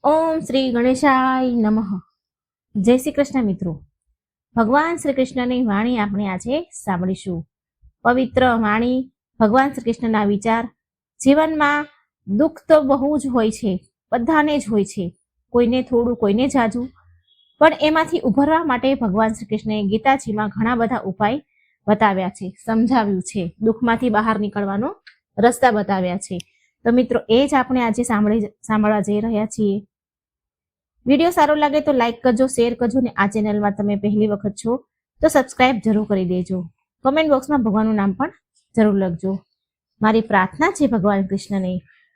ઓમ શ્રી ગણેશાય નમઃ. જય શ્રી કૃષ્ણ મિત્રો. ભગવાન શ્રી કૃષ્ણની વાણી આપણે આજે સાંભળીશું. પવિત્ર વાણી, ભગવાન શ્રી કૃષ્ણના વિચાર. જીવનમાં દુઃખ તો બહુ જ હોય છે, બધાને જ હોય છે, કોઈને થોડું કોઈને જાજુ, પણ એમાંથી ઉભરવા માટે ભગવાન શ્રી કૃષ્ણએ ગીતાજીમાં ઘણા બધા ઉપાય બતાવ્યા છે, સમજાવ્યું છે, દુઃખમાંથી બહાર નીકળવાનો રસ્તા બતાવ્યા છે. તો મિત્રો એ જ આપણે આજે સાંભળવા જઈ રહ્યા છીએ. વિડીયો સારો લાગે તો લાઈક કરજો, શેર કરજો, ને આ ચેનલમાં તમે પહેલી વખત છો તો સબસ્ક્રાઇબ જરૂર કરી દેજો. કમેન્ટ બોક્સમાં ભગવાનનું નામ પણ જરૂર લખજો. મારી પ્રાર્થના છે ભગવાન કૃષ્ણને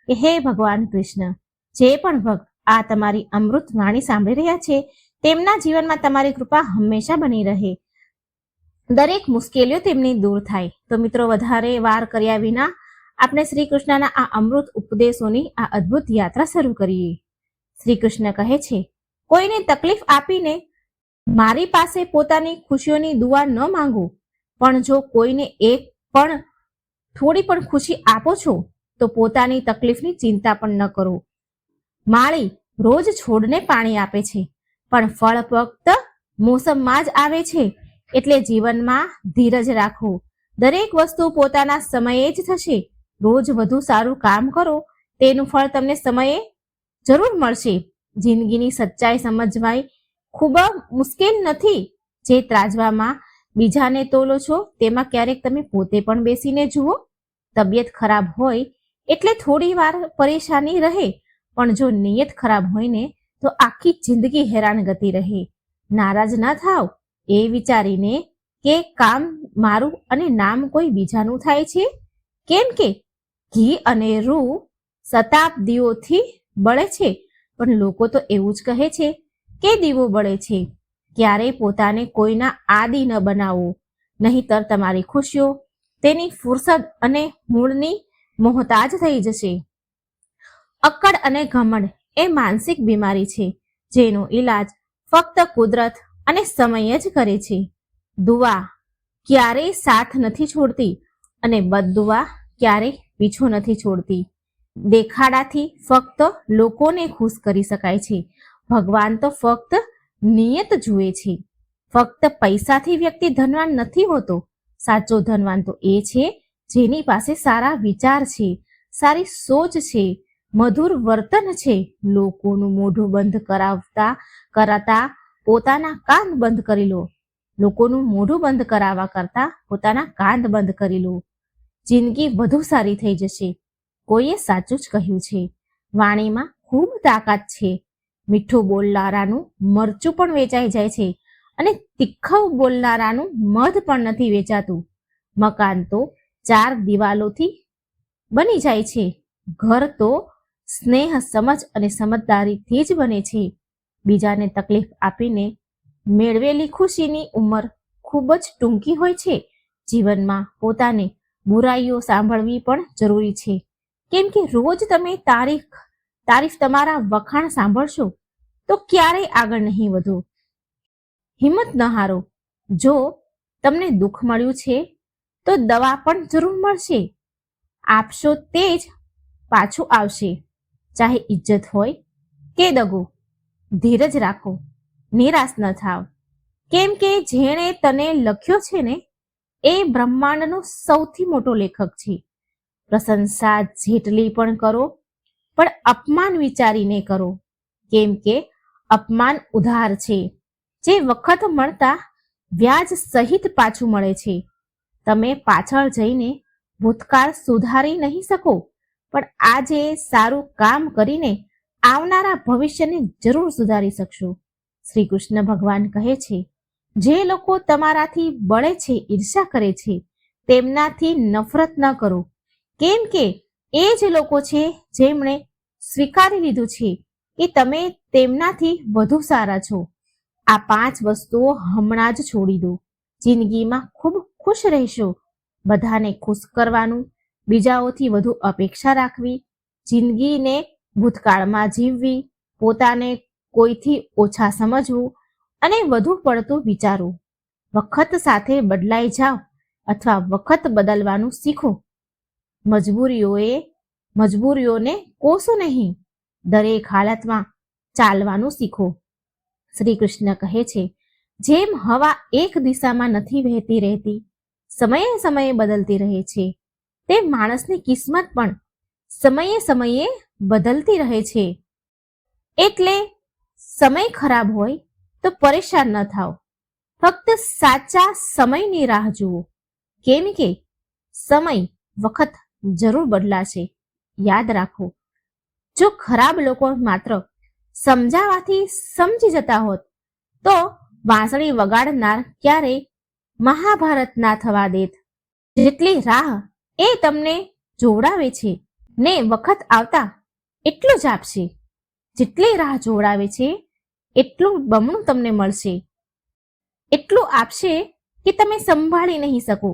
કે હે ભગવાન કૃષ્ણ, જે પણ ભક્ત આ તમારી અમૃત વાણી સાંભળી રહ્યા છે તેમના જીવનમાં તમારી કૃપા હંમેશા બની રહે, દરેક મુશ્કેલીઓ તેમની દૂર થાય. તો મિત્રો વધારે વાર કર્યા વિના આપણે શ્રી કૃષ્ણના આ અમૃત ઉપદેશોની આ અદ્ભુત યાત્રા શરૂ કરીએ. શ્રી કૃષ્ણ કહે છે, કોઈને તકલીફ આપીને મારી પાસે પોતાની ખુશીઓની દુઆ ન માંગો, પણ જો કોઈને એક પણ થોડી પણ ખુશી આપો છો તો પોતાની તકલીફની ચિંતા પણ ન કરો. માળી રોજ છોડને પાણી આપે છે, પણ ફળ ફક્ત મોસમમાં જ આવે છે. એટલે જીવનમાં ધીરજ રાખો. દરેક વસ્તુ પોતાના સમયે જ થશે. રોજ વધુ સારું કામ કરો, તેનું ફળ તમને સમયે જરૂર મળશે. જિંદગીની સચ્ચાઈ સમજવાય ખૂબ મુશ્કેલ નથી. જે ત્રાજવામાં બીજાને તોલો છો તેમાં ક્યારેક તમે પોતે પણ બેસીને જુઓ. તબિયત ખરાબ હોય એટલે થોડી વાર પરેશાની રહે, પણ જો નિયત ખરાબ હોય ને તો આખી જિંદગી હેરાનગતિ રહે. નારાજ ના થાવ એ વિચારીને કે કામ મારું અને નામ કોઈ બીજાનું થાય છે. કેમ કે ઘી અને રૂ શતાબ્દીઓથી બળે છે, પણ લોકો તો એવું જ કહે છે કે દીવો બળે છે. ક્યારેય પોતાને કોઈના આદિ ન બનાવો, નહીંતર તમારી ખુશીઓ તેની ફુરસદ અને મૂળની મોહતાજ થઈ જશે. અક્કડ અને ઘમંડ એ માનસિક બીમારી છે, જેનો ઈલાજ ફક્ત કુદરત અને સમય જ કરે છે. દુઆ ક્યારેય સાથ નથી છોડતી અને બદદુઆ ક્યારેય પીછો નથી છોડતી. દેખાડાથી ફક્ત લોકોને ખુશ કરી શકાય છે. ભગવાન તો ફક્ત નિયત જુએ છે. ફક્ત પૈસાથી વ્યક્તિ ધનવાન નથી હોતો. સાચો ધનવાન તો એ છે જેની પાસે સારા વિચાર છે, સારી સોચ છે, મધુર વર્તન છે. લોકોનું મોઢું બંધ કરાતા પોતાના કાન બંધ કરી લો. લોકોનું મોઢું બંધ કરાવવા કરતા પોતાના કાન બંધ કરી લો. જિંદગી વધુ સારી થઈ જશે. કોઈએ સાચું જ કહ્યું છે, વાણીમાં ખૂબ તાકાત છે. મીઠું બોલનારાનું મરચું પણ વેચાઈ જાય છે અને તીખું બોલનારાનું મધ પણ નથી વેચાતું. મકાન તો 4 દિવાલોથી બની જાય છે, ઘર તો સ્નેહ, સમજ અને સમજદારીથી જ બને છે. બીજાને તકલીફ આપીને મેળવેલી ખુશીની ઉંમર ખૂબ જ ટૂંકી હોય છે. જીવનમાં પોતાને બુરાઈઓ સાંભળવી પણ જરૂરી છે, કેમ કે રોજ તમે તારીફ તમારા વખાણ સાંભળશો તો ક્યારેય આગળ નહીં વધો. હિંમત ન હારો. જો તમને દુઃખ મળ્યું છે તો દવા પણ જરૂર મળશે. આપશો તે જ પાછું આવશે, ચાહે ઇજ્જત હોય કે દગો. ધીરજ રાખો, નિરાશ ન થાવ, કેમ કે જેણે તને લખ્યો છે ને એ બ્રહ્માંડનો સૌથી મોટો લેખક છે. પ્રશંસા જેટલી પણ કરો, પણ અપમાન વિચારીને કરો, કેમ કે અપમાન ઉધાર છે, જે વખત મળતા વ્યાજ સહિત પાછું મળે છે. તમે પાછળ જઈને ભૂતકાળ સુધારી નહીં શકો, પણ આજે સારું કામ કરીને આવનારા ભવિષ્યને જરૂર સુધારી શકશો. શ્રી કૃષ્ણ ભગવાન કહે છે, જે લોકો તમારાથી બળે છે, ઈર્ષા કરે છે, તેમનાથી નફરત ન કરો, કેમ કે એ જ લોકો છે જેમણે સ્વીકારી લીધું છે કે તમે તેમનાથી વધુ સારા છો. આ 5 વસ્તુઓ હમણાં જ છોડી દો. જિંદગીમાં ખૂબ ખુશ રહેશો. બધાને ખુશ કરવાનું, બીજાઓથી વધુ અપેક્ષા રાખવી, જિંદગીને ભૂતકાળમાં જીવવી, પોતાને કોઈથી ઓછા સમજવું અને વધુ પડતું વિચારવું. વખત સાથે બદલાઈ જાઓ અથવા વખત બદલવાનું શીખો. મજબૂરીઓને કોસો નહીં. દરેક હાલતમાં ચાલવાનું શીખો. શ્રી કૃષ્ણ કહે છે, જેમ હવા એક દિશામાં નથી વહેતી રહેતી, સમયે સમયે બદલતી રહે છે, તેમ માણસની કિસ્મત પણ સમયે સમયે બદલતી રહે છે. એટલે સમય ખરાબ હોય તો પરેશાન ન થાઓ, ફક્ત સાચા સમયની રાહ જુઓ, કેમ કે સમય વખત જરૂર બદલાશે. યાદ રાખો, જો ખરાબ લોકો માત્ર સમજાવવાથી સમજી જતા હોત તો વાંસળી વગાડનાર ક્યારેય મહાભારત ના થવા દેત. જેટલી રાહ એ તમને જોડાવે છે ને વખત આવતા એટલું જ આપશે. જેટલી રાહ જોડાવે છે એટલું બમણું તમને મળશે. એટલું આપશે કે તમે સંભાળી નહીં શકો.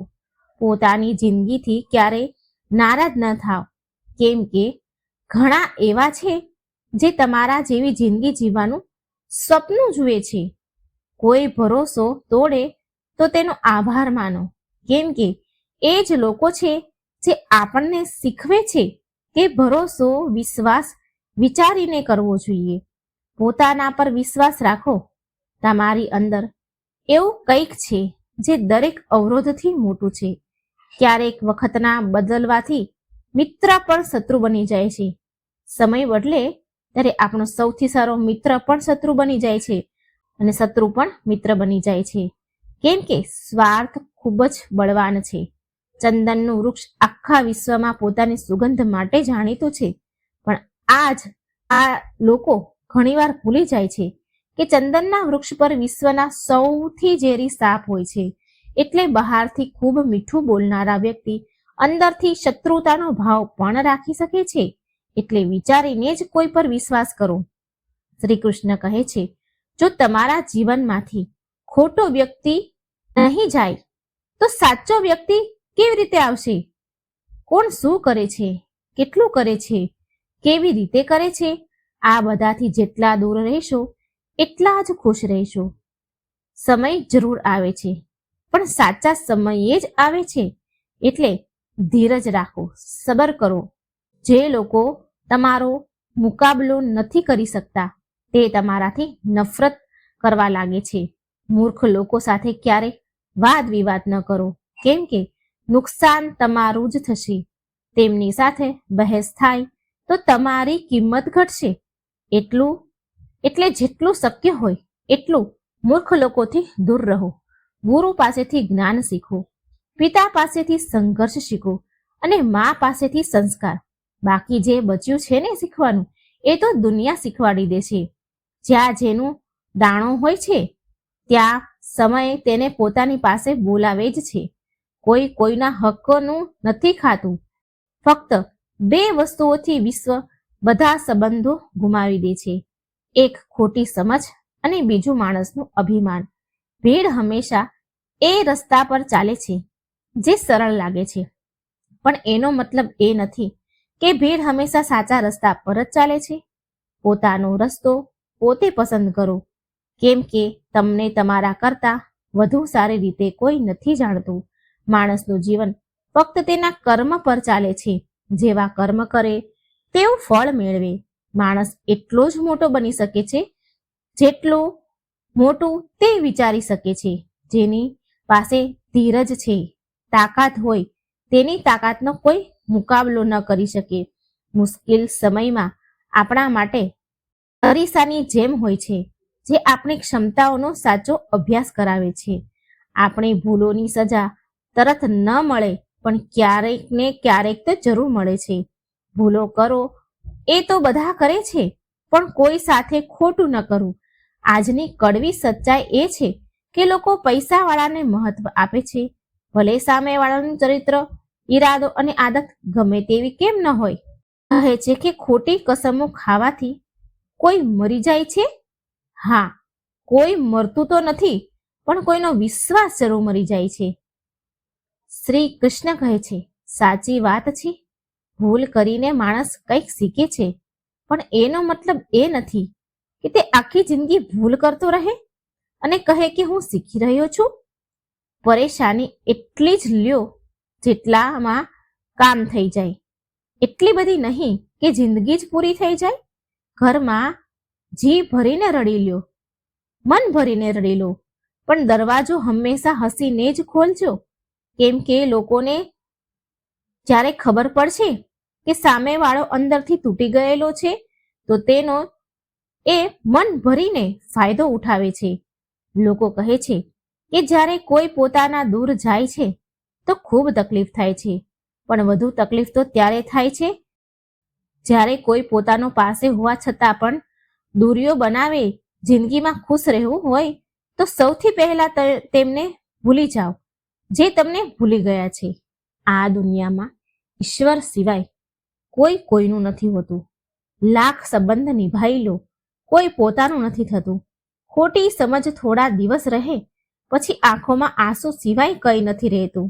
પોતાની જિંદગીથી ક્યારેય નારાજ ન થાવ, કેમ કે ઘણા એવા છે જે તમારા જેવી જિંદગી જીવવાનું સપનું જુએ છે. કોઈ ભરોસો તોડે તો તેનો આભાર માનો, કેમ કે એ જ લોકો છે જે આપણને શીખવે છે કે ભરોસો, વિશ્વાસ વિચારીને કરવો જોઈએ. પોતાના પર વિશ્વાસ રાખો. તમારી અંદર એવું કંઈક છે જે દરેક અવરોધથી મોટું છે. ક્યારેક વખતના બદલવાથી મિત્ર પણ શત્રુ બની જાય છે. સમય બદલે ત્યારે આપણો સૌથી સારો મિત્ર પણ શત્રુ બની જાય છે અને શત્રુ પણ મિત્ર બની જાય છે, કેમ કે સ્વાર્થ ખૂબ જ બળવાન છે. ચંદનનું વૃક્ષ આખા વિશ્વમાં પોતાની સુગંધ માટે જાણીતું છે, પણ આ લોકો ઘણીવાર ભૂલી જાય છે કે ચંદનના વૃક્ષ પર વિશ્વના સૌથી ઝેરી સાપ હોય છે. એટલે બહારથી ખૂબ મીઠું બોલનારા વ્યક્તિ અંદરથી શત્રુતાનો ભાવ પણ રાખી શકે છે. એટલે વિચારીને જ કોઈ પર વિશ્વાસ કરો. શ્રી કૃષ્ણ કહે છે, જો તમારા જીવનમાંથી ખોટો વ્યક્તિ નહીં જાય તો સાચો વ્યક્તિ કેવી રીતે આવશે? કોણ શું કરે છે, કેટલું કરે છે, કેવી રીતે કરે છે, આ બધાથી જેટલા દૂર રહેશો એટલા જ ખુશ રહેશો. સમય જરૂર આવે છે, પણ સાચા સમયે જ આવે છે. એટલે ધીરજ રાખો, સબર કરો. જે લોકો તમારો મુકાબલો નથી કરી શકતા તે તમારાથી નફરત કરવા લાગે છે. મૂર્ખ લોકો સાથે ક્યારે વાદ વિવાદ ન કરો, કેમ કે નુકસાન તમારું જ થશે. તેમની સાથે બહેસ થાય તો તમારી કિંમત ઘટશે. એટલે જેટલું શક્ય હોય એટલું મૂર્ખ લોકોથી દૂર રહો. ગુરુ પાસેથી જ્ઞાન શીખો, પિતા પાસેથી સંઘર્ષ શીખો અને મા પાસેથી સંસ્કાર. બાકી જે બચ્યું છે ને શીખવાનું, એ તો દુનિયા શીખવાડી દે છે. જ્યાં જેનું દાણો હોય છે ત્યાં સમય તેને પોતાની પાસે બોલાવે જ છે. કોઈ કોઈના હકોનું નથી ખાતું. ફક્ત બે વસ્તુઓથી વિશ્વ બધા સંબંધો ગુમાવી દે છે, એક ખોટી સમજ અને બીજું માણસનું અભિમાન. ભીડ હંમેશા એ રસ્તા પર ચાલે છે જે સરળ લાગે છે, પણ એનો મતલબ એ નથી કે ભીડ હંમેશા સાચા રસ્તા પર જ ચાલે છે. પોતાનો રસ્તો પોતે પસંદ કરો, કેમ કે તમને તમારા કરતા વધુ સારી રીતે કોઈ નથી જાણતું. માણસનું જીવન ફક્ત તેના કર્મ પર ચાલે છે. જેવા કર્મ કરે તેવું ફળ મેળવે. માણસ એટલો જ મોટો બની શકે છે જેટલું મોટું તે વિચારી શકે છે. જેની પાસે ધીરજ છે, તાકાત હોય, તેની તાકાતનો કોઈ મુકાબલો ન કરી શકે. મુશ્કેલ સમયમાં આપણા માટે અરીસાની જેમ હોય છે, જે આપણી ક્ષમતાઓનો સાચો અભ્યાસ કરાવે છે. આપણી ભૂલોની સજા તરત ન મળે, પણ ક્યારેક ને ક્યારેક તો જરૂર મળે છે. ભૂલો કરો એ તો બધા કરે છે, પણ કોઈ સાથે ખોટું ન કરવું. આજની કડવી સચ્ચાઈ એ છે કે લોકો પૈસાવાળાને મહત્વ આપે છે, ભલે સામેવાળાનું ચરિત્ર, ઈરાદો અને આદત ગમે તેવી કેમ ન હોય. કહે છે કે ખોટી કસમો ખાવાથી કોઈ મરી જાય છે? હા, કોઈ મરતું તો નથી, પણ કોઈનો વિશ્વાસ જરૂર મરી જાય છે. શ્રી કૃષ્ણ કહે છે, સાચી વાત છે, ભૂલ કરીને માણસ કંઈક શીખે છે, પણ એનો મતલબ એ નથી કે તે આખી જિંદગી ભૂલ કરતો રહે અને કહે કે હું શીખી રહ્યો છું. પરેશાની એટલી જ લ્યો જેટલામાં કામ થઈ જાય. એટલી બધી નહીં કે જિંદગી જ પૂરી થઈ જાય. ઘરમાં જી ભરીને રડી લ્યો, મન ભરીને રડી લો, પણ દરવાજો હંમેશા હસીને જ ખોલજો. કેમ કે લોકોને જ્યારે ખબર પડશે કે સામેવાળો અંદરથી તૂટી ગયેલો છે તો તેનો એ મન ભરીને ફાયદો ઉઠાવે છે. લોકો કહે છે કે જ્યારે કોઈ પોતાના દૂર જાય છે તો ખૂબ તકલીફ થાય છે, પણ વધુ તકલીફ તો ત્યારે થાય છે જ્યારે કોઈ પોતાનો પાસે હોવા છતાં પણ દૂરીઓ બનાવે. જિંદગીમાં ખુશ રહેવું હોય તો સૌથી પહેલા તેમને ભૂલી જાઓ જે તમને ભૂલી ગયા છે. આ દુનિયામાં ઈશ્વર સિવાય કોઈ કોઈનું નથી હોતું. લાખ સંબંધ નિભાઈ લો, કોઈ પોતાનું નથી થતું. ખોટી સમજ થોડા દિવસ રહે પછી આંખોમાં આંસુ સિવાય કંઈ નથી રહેતું.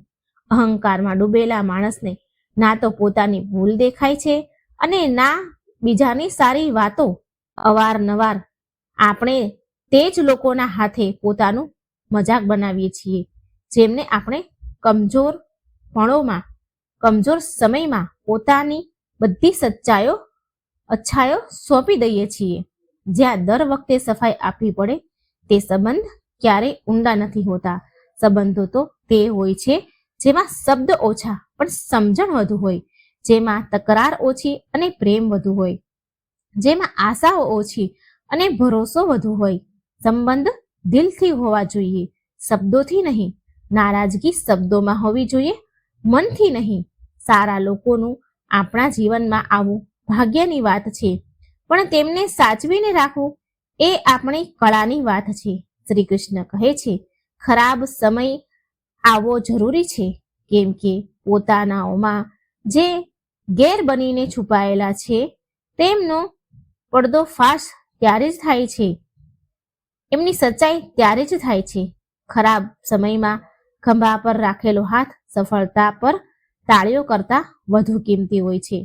અહંકારમાં ડૂબેલા માણસને ના તો પોતાની ભૂલ દેખાય છે અને ના બીજાની સારી વાતો. અવારનવાર આપણે તે જ લોકોના હાથે પોતાનું મજાક બનાવીએ છીએ જેમને આપણે કમજોર સમયમાં પોતાની બધી અચ્છાઈઓ સોંપી દઈએ છીએ. જ્યાં દર વખતે સફાઈ આપવી પડે તે સંબંધ ક્યારેય ઊંડા નથી હોતા. સંબંધો તો તે હોય છે જેમાં શબ્દ ઓછા પણ સમજણ વધુ હોય, જેમાં તકરાર ઓછી અને પ્રેમ વધુ હોય, જેમાં આશાઓ ઓછી અને ભરોસો વધુ હોય. સંબંધ દિલથી હોવા જોઈએ, શબ્દોથી નહીં. નારાજગી શબ્દોમાં હોવી જોઈએ, મનથી નહીં. સારા લોકોનું આપણા જીવનમાં આવવું ભાગ્યની વાત છે, પણ તેમને સાચવીને રાખવું એ આપણી કળાની વાત છે. શ્રી કૃષ્ણ કહે છે ખરાબ સમય આવવો જરૂરી છે, કેમ કે પોતાનાઓમાં જે ગેર બનીને છુપાયેલા છે તેમનો પડદો ફાશ ત્યારે જ થાય છે, એમની સચ્ચાઈ ત્યારે જ થાય છે. ખરાબ સમયમાં ખંભા પર રાખેલો હાથ સફળતા પર તાળીઓ કરતા વધુ કિંમતી હોય છે.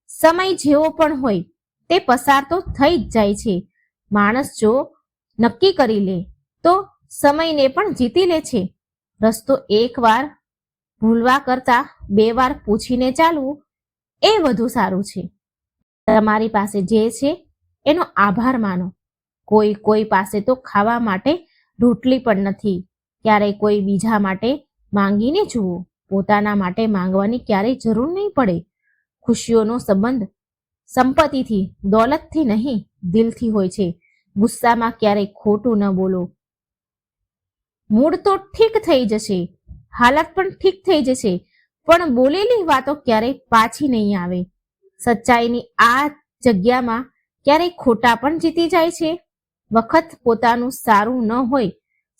સમય જેવો પણ હોય તે પસાર તો થઈ જ જાય છે. માણસ જો નક્કી કરી લે તો સમયને પણ જીતી લે છે. રસ્તો એકવાર ભૂલવા કરતા 2 વાર પૂછીને ચાલવું એ વધુ સારું છે. તમારી પાસે જે છે એનો આભાર માનો. કોઈ પાસે તો ખાવા માટે રોટલી પણ નથી. ક્યારેય કોઈ બીજા માટે માંગીને જુઓ. પોતાના માટે માંગવાની ક્યારેય જરૂર નહીં પડે. ખુશીઓનો સંબંધ સંપત્તિથી, દોલતથી નહીં, દિલથી હોય છે. ગુસ્સામાં ક્યારેય ખોટું ન બોલો. મૂડ તો ઠીક થઈ જશે, હાલત પણ ઠીક થઈ જશે, પણ બોલેલી વાતો ક્યારેય પાછી નહીં આવે. સચ્ચાઈની આ જગ્યામાં ક્યારેય ખોટા પણ જીતી જાય છે. વખત પોતાનું સારું ન હોય,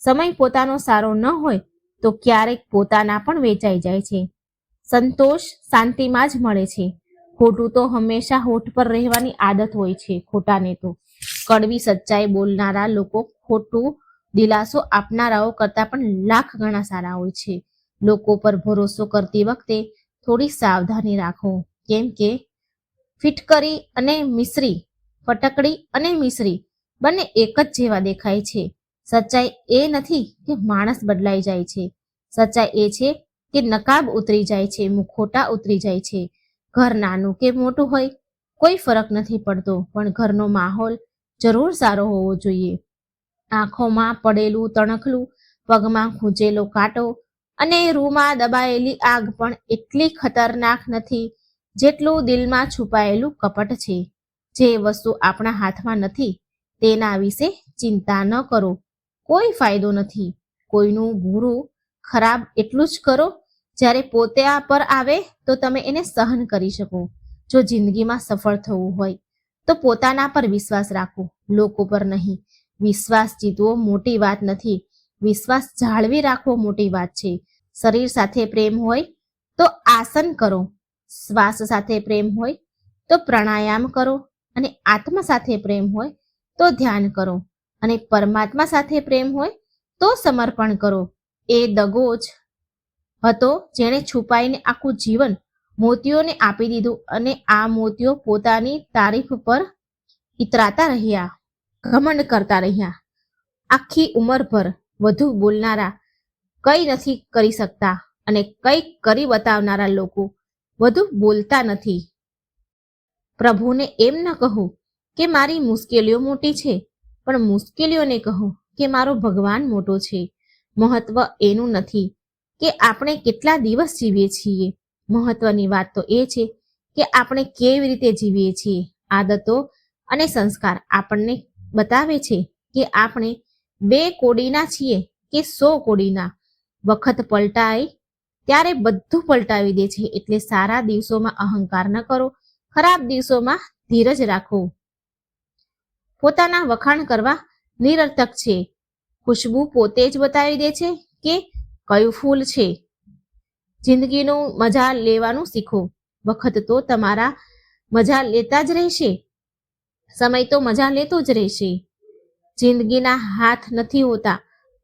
સમય પોતાનો સારો ન હોય તો ક્યારેક પોતાના પણ વેચાઈ જાય છે. સંતોષ શાંતિમાં જ મળે છે. ખોટું તો હંમેશા હોઠ પર રહેવાની આદત હોય છે. ખોટાને તો કડવી સચ્ચાઈ બોલનારા લોકો ખોટું દિલાસો આપનારાઓ કરતાં પણ લાખ ગણા સારા હોય છે. લોકો પર ભરોસો કરતી વખતે થોડી સાવધાની રાખો, કેમ કે ફટકડી અને મિશ્રી બંને એક જ જેવા દેખાય છે. સચ્ચાઈ એ નથી કે માણસ બદલાઈ જાય છે. સચ્ચાઈ એ છે કે નકાબ ઉતરી જાય છે, મુખોટા ઉતરી જાય છે. ઘર નાનું કે મોટું હોય કોઈ ફરક નથી પડતો, પણ ઘરનો માહોલ જરૂર સારો હોવો જોઈએ. આંખોમાં પડેલું તણખલું, પગમાં ખૂંચેલો કાંટો અને રૂમાં દબાયેલી આગ પણ એટલી ખતરનાક નથી જેટલું દિલમાં છુપાયેલું કપટ છે. જે વસ્તુ આપણા હાથમાં નથી તેના વિશે ચિંતા ન કરો, કોઈ ફાયદો નથી. કોઈનું બુરું ખરાબ એટલું જ કરો જ્યારે પોતે પર આવે તો તમે એને સહન કરી શકો. જો જિંદગીમાં સફળ થવું હોય તો પોતાના પર વિશ્વાસ રાખો, લોકો પર નહીં. વિશ્વાસ જીતવો મોટી વાત નથી, વિશ્વાસ જાળવી રાખવો મોટી વાત છે. શરીર સાથે પ્રેમ હોય તો આસન કરો, શ્વાસ સાથે પ્રેમ હોય તો પ્રાણાયામ કરો, અને આત્મા સાથે પ્રેમ હોય તો ધ્યાન કરો, અને પરમાત્મા સાથે પ્રેમ હોય તો સમર્પણ કરો. એ દગો જ હતો જેણે છુપાઈને આખું જીવન મોતીઓને આપી દીધું, અને આ મોતીઓ પોતાની તારીફ પર ઇતરાતા રહ્યા, ઘમંડ કરતા રહ્યા. આખી ઉંમરભર વધુ બોલનારા કંઈ નથી કરી શકતા, અને કંઈક કરી બતાવનારા લોકો વધુ બોલતા નથી. પ્રભુને એમ ન કહું કે મારી મુશ્કેલીઓ મોટી છે, પણ મુશ્કેલીઓને કહો કે મારો ભગવાન મોટો છે. મહત્વ એનું નથી કે આપણે કેટલા દિવસ જીવીએ છીએ. મહત્વની વાત તો એ છે કે આપણે કેવી રીતે જીવીએ છીએ. આદતો અને સંસ્કાર આપણને બતાવે છે કે આપણે 2 કોડીના છીએ કે 100 કોડીના. વખત પલટાય ત્યારે બધું પલટાવી દે છે. એટલે સારા દિવસોમાં અહંકાર ન કરો, ખરાબ દિવસોમાં ધીરજ રાખો. પોતાના વખાણ કરવા નિરર્થક છે. ખુશ્બુ પોતે જ બતાવી દે છે કે કયું ફૂલ છે. જિંદગીનું મજા લેવાનું શીખો. વખત તો તમારા મજા લેતા જ રહેશે, સમય તો મજા લેતો જ રહેશે. જિંદગીના હાથ નથી હોતા,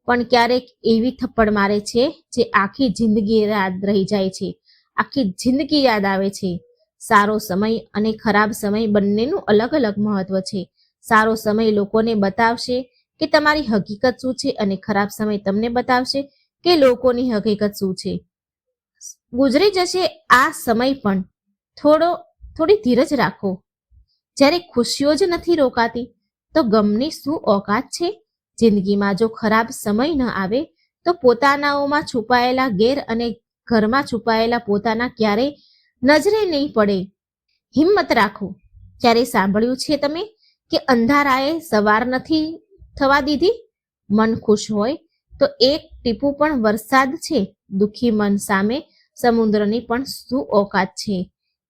પણ ક્યારેક એવી થપ્પડ મારે છે જે આખી જિંદગી યાદ રહી જાય છે, આખી જિંદગી યાદ આવે છે. સારો સમય અને ખરાબ સમય બંનેનું અલગ અલગ મહત્વ છે. સારો સમય લોકોને બતાવશે કે તમારી હકીકત શું છે, અને ખરાબ સમય તમને બતાવશે કે લોકોની હકીકત શું છે. ગુજરી જશે આ સમય, પણ થોડી ધીરજ રાખો. જ્યારે ખુશીઓ જ નથી રોકાતી તો ગમની શું ઓકાત છે. જિંદગીમાં જો ખરાબ સમય ન આવે તો પોતાનાઓમાં છુપાયેલા ગેર અને ઘરમાં છુપાયેલા પોતાના ક્યારેય નજરે નહીં પડે. હિંમત રાખો. ક્યારે સાંભળ્યું છે તમે કે અંધારાએ સવાર નથી થવા દીધી? મન ખુશ હોય તો એક ટીપું પણ વરસાદ છે. દુઃખી મન સામે સમુદ્રની પણ શું ઓકાત છે.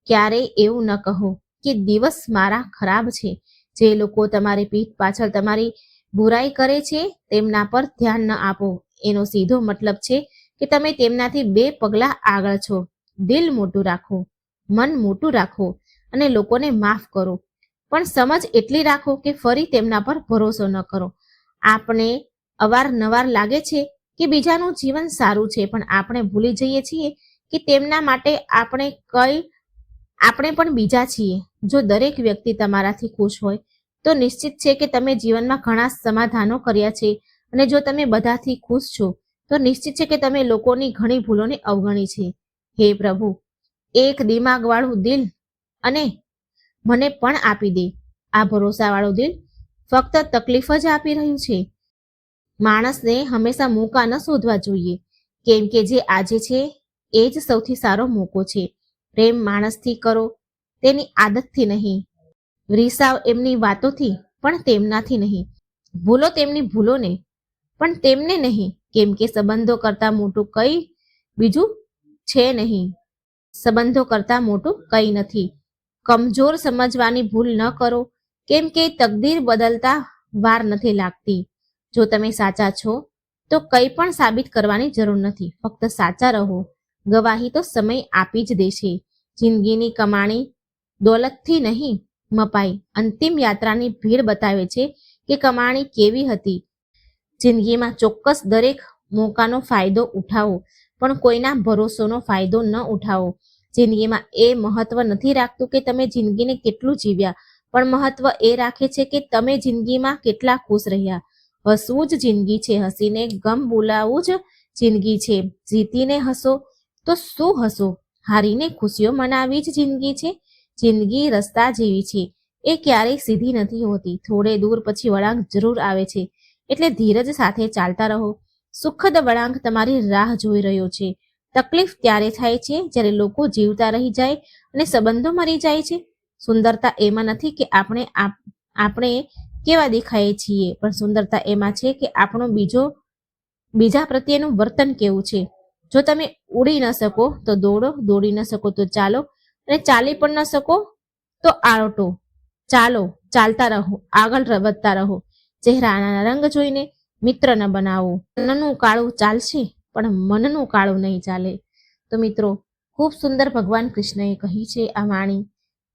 ક્યારેય એવું ન કહો કે દિવસ મારા ખરાબ છે. જે લોકો તમારી પીઠ પાછળ તમારી બુરાઈ કરે છે તેમના પર ધ્યાન ન આપો. એનો સીધો મતલબ છે કે તમે તેમનાથી 2 પગલાં આગળ છો. દિલ મોટું રાખો, મન મોટું રાખો અને લોકોને માફ કરો, પણ સમજ એટલી રાખો કે ફરી તેમના પર ભરોસો ન કરો. આપણે અવારનવાર લાગે છે કે બીજાનું જીવન સારું છે, પણ આપણે ભૂલી જઈએ છીએ કે તેમના માટે આપણે પણ બીજા છીએ. જો દરેક વ્યક્તિ તમારાથી ખુશ હોય તો નિશ્ચિત છે કે તમે જીવનમાં ઘણા સમાધાનો કર્યા છે, અને જો તમે બધાથી ખુશ છો તો નિશ્ચિત છે કે તમે લોકોની ઘણી ભૂલોને અવગણી છે. હે પ્રભુ, એક દિમાગવાળું દિલ અને મને પણ આપી દે. આ ભરોસાવાળું દિલ ફક્ત તકલીફ જ આપી રહ્યું છે. માણસને હંમેશા મોકા ન શોધવા જોઈએ, કેમ કે જે આજે છે એ જ સૌથી સારો મોકો છે. પ્રેમ માણસથી કરો, તેની આદતથી નહીં. રીસાવ એમની વાતોથી, પણ તેમનાથી નહીં. ભૂલો તેમની ભૂલોને, પણ તેમને નહીં, કેમ કે સંબંધો કરતાં મોટું કંઈ બીજું છે નહીં. સંબંધો કરતાં મોટું કંઈ નથી. કમજોર સમજવાની ભૂલ ન કરો, કેમ કે તકદીર બદલતા વાર નથી લાગતી. જો તમે સાચા છો તો કંઈ પણ સાબિત કરવાની જરૂર નથી. ફક્ત સાચા રહો. ગવાહી તો સમય આપી જ દેશે. જિંદગીની કમાણી દોલતથી નહીં મપાઈ. અંતિમ યાત્રાની ભીડ બતાવે છે કે કમાણી કેવી હતી. જિંદગીમાં ચોક્કસ દરેક મોકાનો ફાયદો ઉઠાવો, પણ કોઈના ભરોસાનો ફાયદો ન ઉઠાવો. જિંદગીમાં એ મહત્વ નથી રાખતું કે તમે જિંદગીને કેટલું જીવ્યા, પણ મહત્વ એ રાખે છે કે તમે જિંદગીમાં કેટલા ખુશ રહ્યા. હસવું જ જિંદગી છે. હસીને ગમ બોલાવવું જ જિંદગી છે. જીતીને હસો તો શું હસો, હારીને ખુશીઓ મનાવી જ જિંદગી છે. જિંદગી રસ્તા જેવી છે, એ ક્યારેય સીધી નથી હોતી. થોડે દૂર પછી વળાંક જરૂર આવે છે, એટલે ધીરજ સાથે ચાલતા રહો. સુખદ વળાંક તમારી રાહ જોઈ રહ્યો છે. તકલીફ ત્યારે થાય છે જ્યારે લોકો જીવતા રહી જાય અને સંબંધો મરી જાય છે. સુંદરતા એમાં નથી કે આપણે કેવા દેખાઈએ છીએ, પણ સુંદરતા એમાં છે કે આપણું બીજા પ્રત્યેનું વર્તન કેવું છે. જો તમે ઉડી ન શકો તો દોડો, દોડી ન શકો તો ચાલો, અને ચાલી પણ ન શકો તો આળટો. ચાલો, ચાલતા રહો, આગળ વધતા રહો. ચહેરાના રંગ જોઈને મિત્ર ન બનાવો. મનનું કાળું ચાલશે, પણ મનનું કાળું નહીં ચાલે. તો મિત્રો, ખૂબ સુંદર ભગવાન કૃષ્ણએ કહી છે આ વાણી.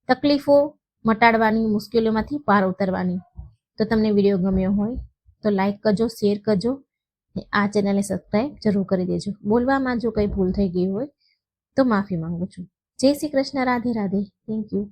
તકલીફો મટાડવાની, મુશ્કેલીઓમાંથી પાર ઉતરવાની. તો તમને વિડીયો ગમ્યો હોય તો લાઈક કરજો, શેર કરજો, આ ચેનલને સબસ્ક્રાઈબ જરૂર કરી દેજો. બોલવામાં જો કંઈ ભૂલ થઈ ગઈ હોય તો માફી માંગુ છું. જય શ્રી કૃષ્ણ. રાધે રાધે. Thank you.